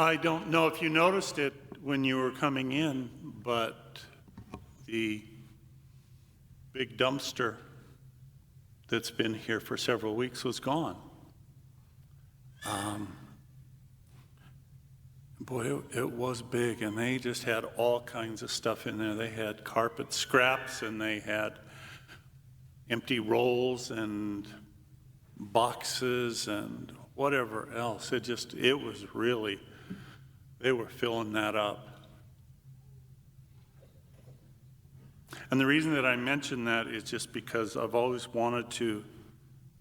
I don't know if you noticed it when you were coming in, but the big dumpster that's been here for several weeks was gone. Boy, it was big, and they just had all kinds of stuff in there. They had carpet scraps, and they had empty rolls and boxes and whatever else. It was really, they were filling that up. And the reason that I mention that is just because I've always wanted to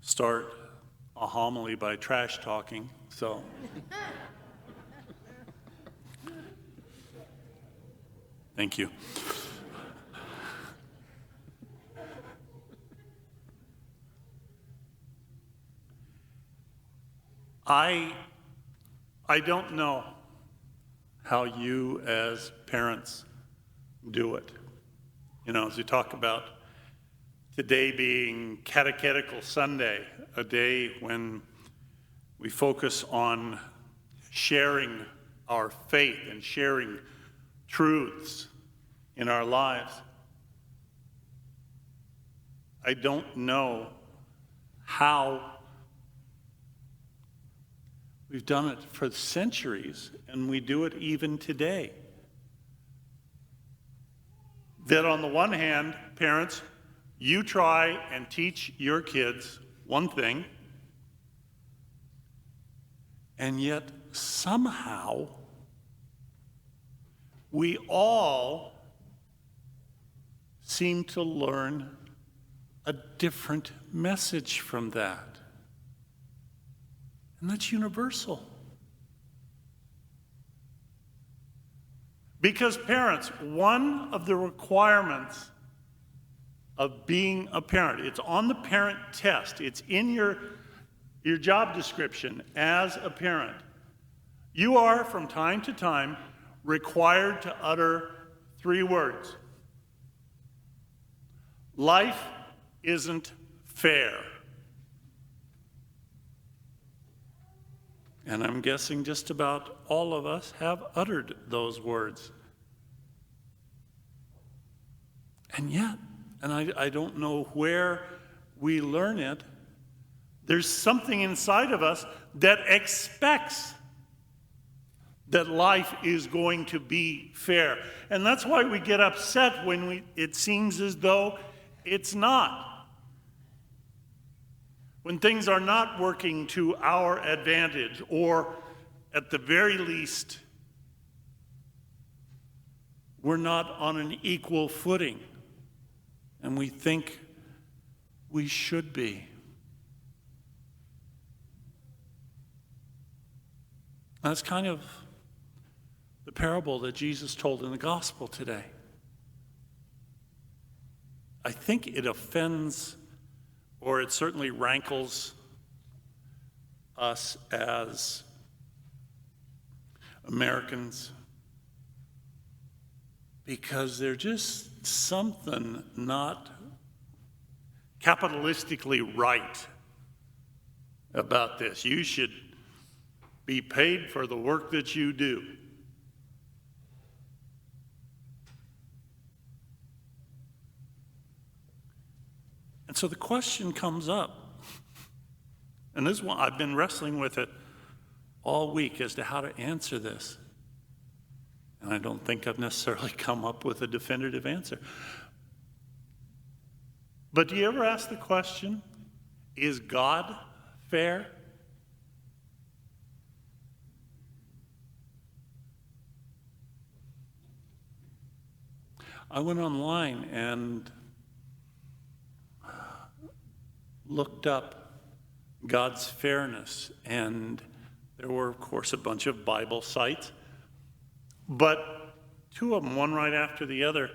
start a homily by trash talking, so. Thank you. I don't know how you as parents do it. You know, as we talk about today being Catechetical Sunday, a day when we focus on sharing our faith and sharing truths in our lives. I don't know how we've done it for centuries, and we do it even today. That on the one hand, parents, you try and teach your kids one thing, and yet somehow we all seem to learn a different message from that. And that's universal. Because parents, one of the requirements of being a parent, it's on the parent test, it's in your job description as a parent. You are, from time to time, required to utter 3 words. Life isn't fair. And I'm guessing just about all of us have uttered those words. And yet, and I don't know where we learn it, there's something inside of us that expects that life is going to be fair. And that's why we get upset when it seems as though it's not. When things are not working to our advantage, or at the very least, we're not on an equal footing, and we think we should be. That's kind of the parable that Jesus told in the gospel today. I think it offends, or it certainly rankles us as Americans, because there's just something not capitalistically right about this. You should be paid for the work that you do. And so the question comes up, and this one, I've been wrestling with it all week as to how to answer this. And I don't think I've necessarily come up with a definitive answer. But do you ever ask the question, is God fair? I went online and looked up God's fairness, and there were, of course, a bunch of Bible sites, but 2 of them, one right after the other,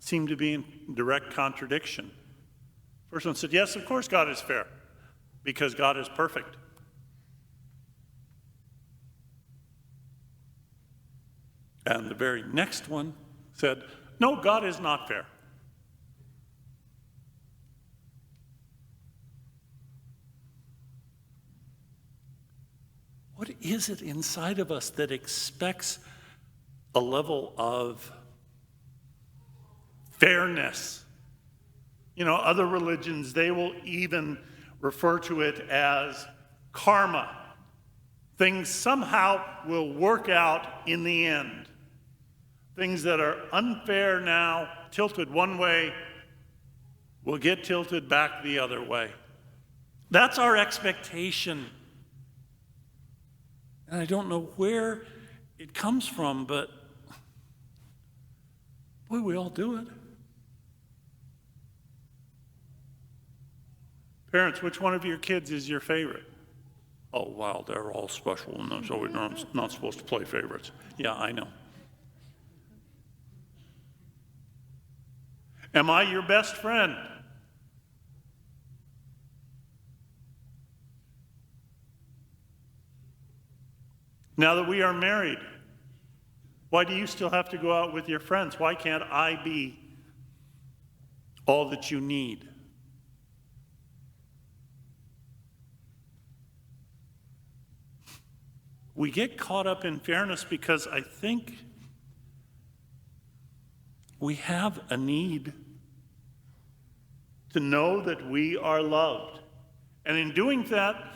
seemed to be in direct contradiction. First one said, yes, of course God is fair, because God is perfect. And the very next one said, no, God is not fair. what is it inside of us that expects a level of fairness? Other religions, they will even refer to it as karma. Things somehow will work out in the end. Things that are unfair now, tilted one way, will get tilted back the other way. That's our expectation. And I don't know where it comes from, but boy, we all do it. Parents, which one of your kids is your favorite? Oh, wow, they're all special, and so we're not supposed to play favorites. Yeah, I know. Am I your best friend? Now that we are married, why do you still have to go out with your friends? Why can't I be all that you need? We get caught up in fairness because I think we have a need to know that we are loved. And in doing that,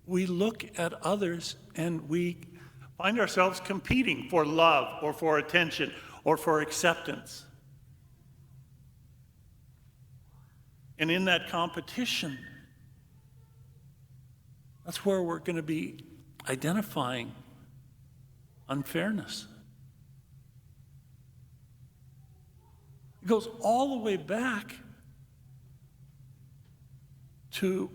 we look at others and we find ourselves competing for love or for attention or for acceptance. And in that competition, that's where we're going to be identifying unfairness. It goes all the way back to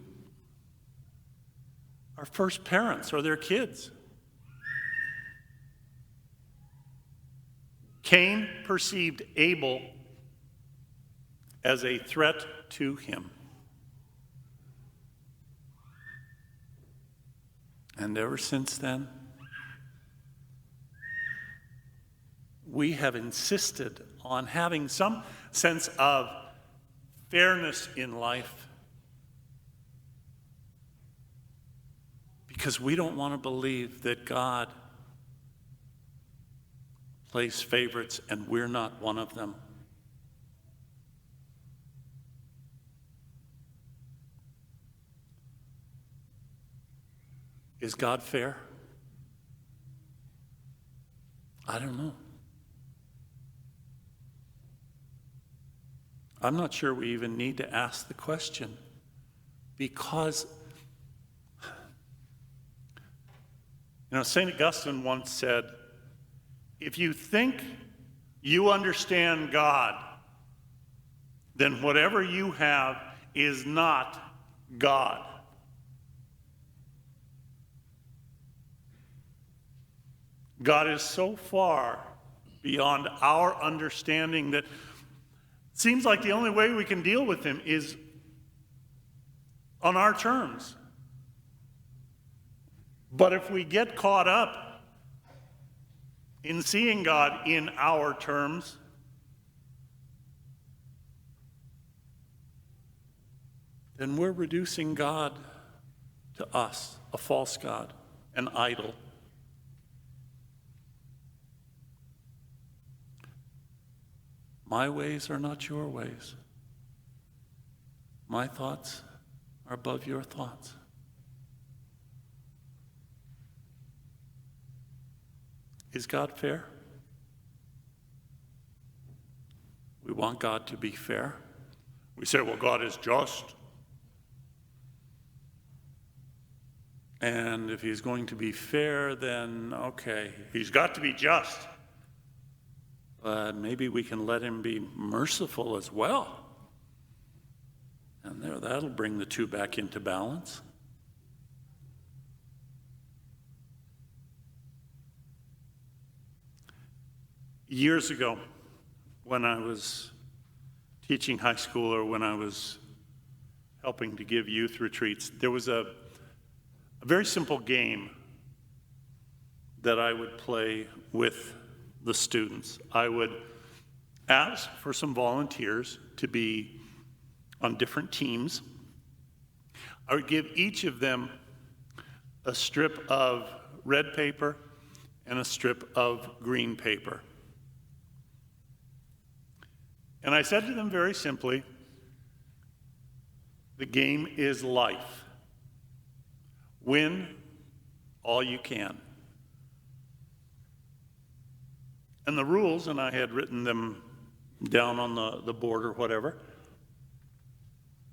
our first parents or their kids. Cain perceived Abel as a threat to him. And ever since then, we have insisted on having some sense of fairness in life because we don't want to believe that God plays favorites and we're not one of them. Is God fair? I don't know. I'm not sure we even need to ask the question because, St. Augustine once said, if you think you understand God, then whatever you have is not God. God is so far beyond our understanding that it seems like the only way we can deal with him is on our terms. But if we get caught up in seeing God in our terms, then we're reducing God to us, a false God, an idol. My ways are not your ways. My thoughts are above your thoughts. Is God fair? We want God to be fair. We say, well, God is just. And if he's going to be fair, then okay, he's got to be just. But maybe we can let him be merciful as well. And that'll bring the two back into balance. Years ago, when I was teaching high school or when I was helping to give youth retreats, there was a very simple game that I would play with the students. I would ask for some volunteers to be on different teams. I would give each of them a strip of red paper and a strip of green paper. And I said to them very simply, the game is life. Win all you can. And the rules, and I had written them down on the board or whatever,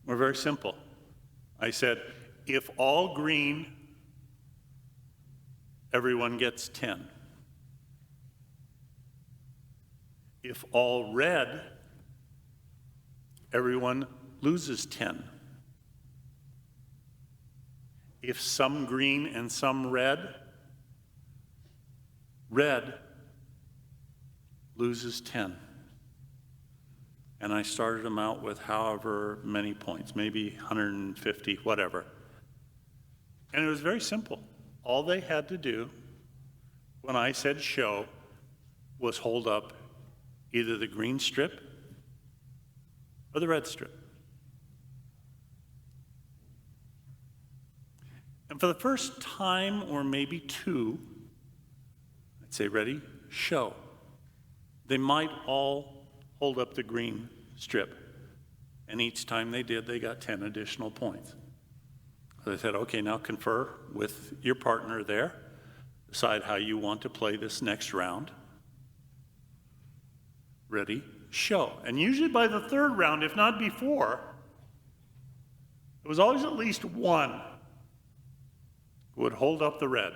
were very simple. I said, if all green, everyone gets 10. If all red, everyone loses 10. If some green and some red, red loses 10. And I started them out with however many points, maybe 150, whatever. And it was very simple. All they had to do when I said show was hold up either the green strip or the red strip. And for the first time, or maybe two, I'd say, ready, show. They might all hold up the green strip. And each time they did, they got 10 additional points. So they said, okay, now confer with your partner there. Decide how you want to play this next round. Ready, show. And usually by the third round, if not before, it was always at least one who would hold up the red.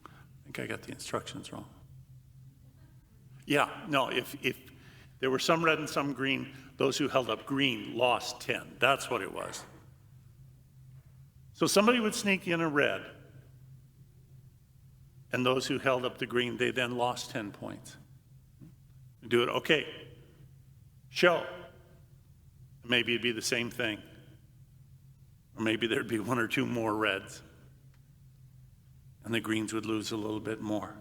I think I got the instructions wrong. Yeah, no, if there were some red and some green, those who held up green lost 10. That's what it was. So somebody would sneak in a red, and those who held up the green, they then lost 10 points. Do it, okay, show. Maybe it'd be the same thing. Or maybe there'd be one or two more reds. And the greens would lose a little bit more.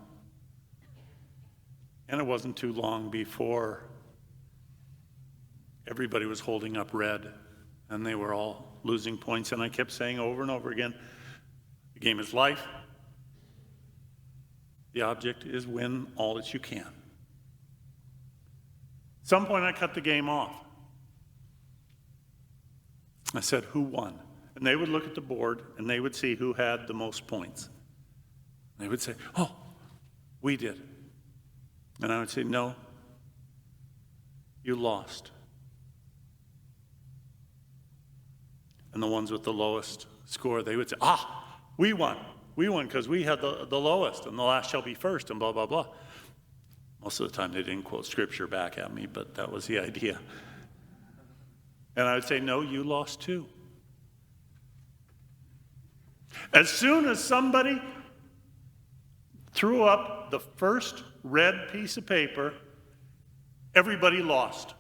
And it wasn't too long before everybody was holding up red, and they were all losing points. And I kept saying over and over again, the game is life. The object is win all that you can. At some point, I cut the game off. I said, who won? And they would look at the board, and they would see who had the most points. They would say, oh, we did. And I would say, no, you lost. And the ones with the lowest score, they would say, we won. We won because we had the lowest, and the last shall be first, and blah, blah, blah. Most of the time they didn't quote scripture back at me, but that was the idea. And I would say, no, you lost too. As soon as somebody threw up the first red piece of paper, everybody lost.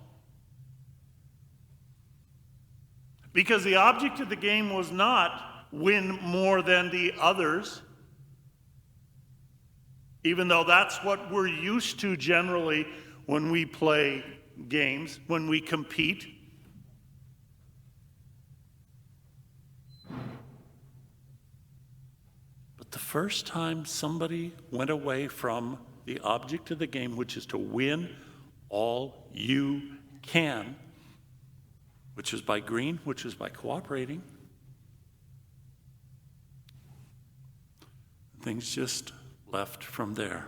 Because the object of the game was not win more than the others, even though that's what we're used to generally when we play games, when we compete. But the first time somebody went away from the object of the game, which is to win all you can, which was by green, which was by cooperating, things just left from there.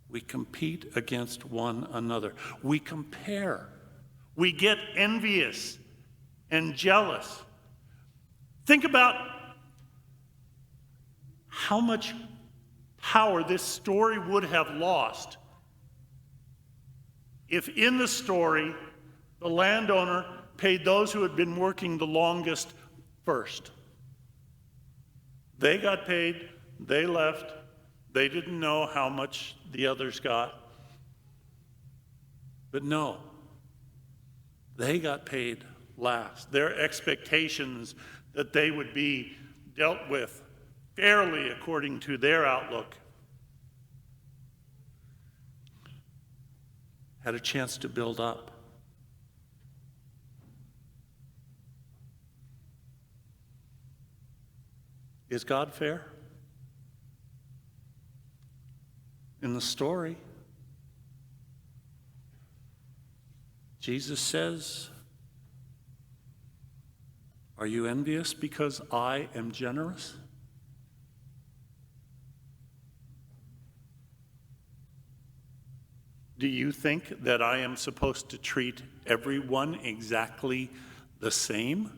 We compete against one another. We compare. We get envious and jealous. Think about how much power this story would have lost if in the story the landowner paid those who had been working the longest first. They got paid, they left, they didn't know how much the others got. But no, they got paid last. Their expectations that they would be dealt with fairly according to their outlook had a chance to build up. Is God fair? In the story, Jesus says, "Are you envious because I am generous?" Do you think that I am supposed to treat everyone exactly the same?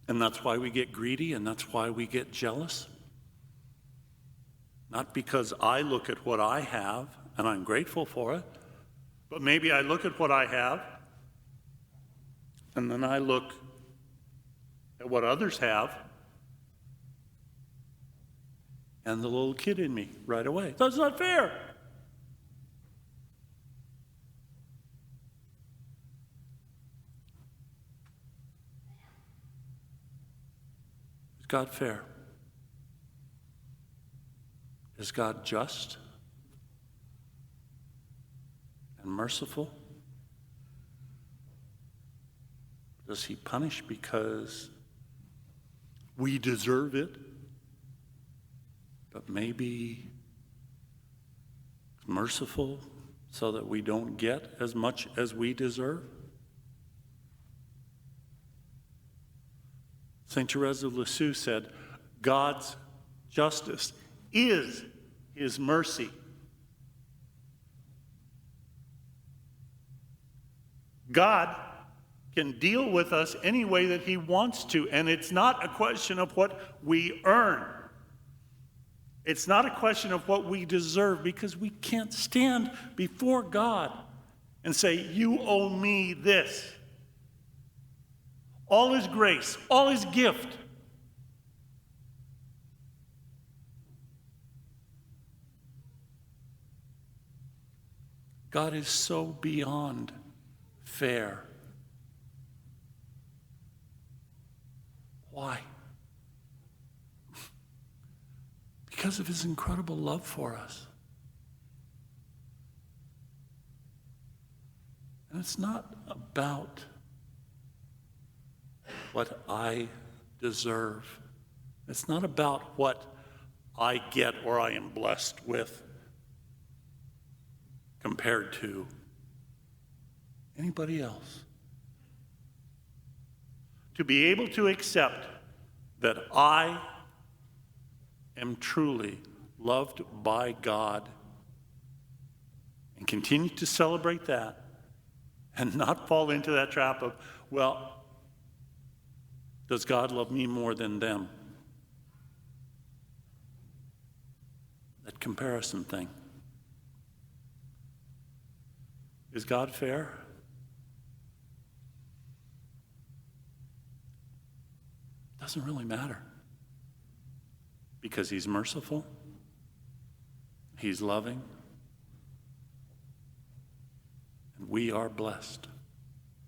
And that's why we get greedy, and that's why we get jealous? Not because I look at what I have and I'm grateful for it, but maybe I look at what I have and then I look at what others have, and the little kid in me right away, "That's not fair." Is God fair? Is God just and merciful? Does he punish because we deserve it, but maybe merciful so that we don't get as much as we deserve? St. Teresa of Lisieux said, God's justice is his mercy. God can deal with us any way that he wants to, and it's not a question of what we earn. It's not a question of what we deserve, because we can't stand before God and say, "You owe me this." All his grace, all his gift. God is so beyond fair. Why? Because of his incredible love for us. And it's not about what I deserve. It's not about what I get or I am blessed with compared to anybody else. To be able to accept that I am truly loved by God and continue to celebrate that and not fall into that trap of, well, does God love me more than them? That comparison thing. Is God fair? Doesn't really matter. Because he's merciful, he's loving, and we are blessed.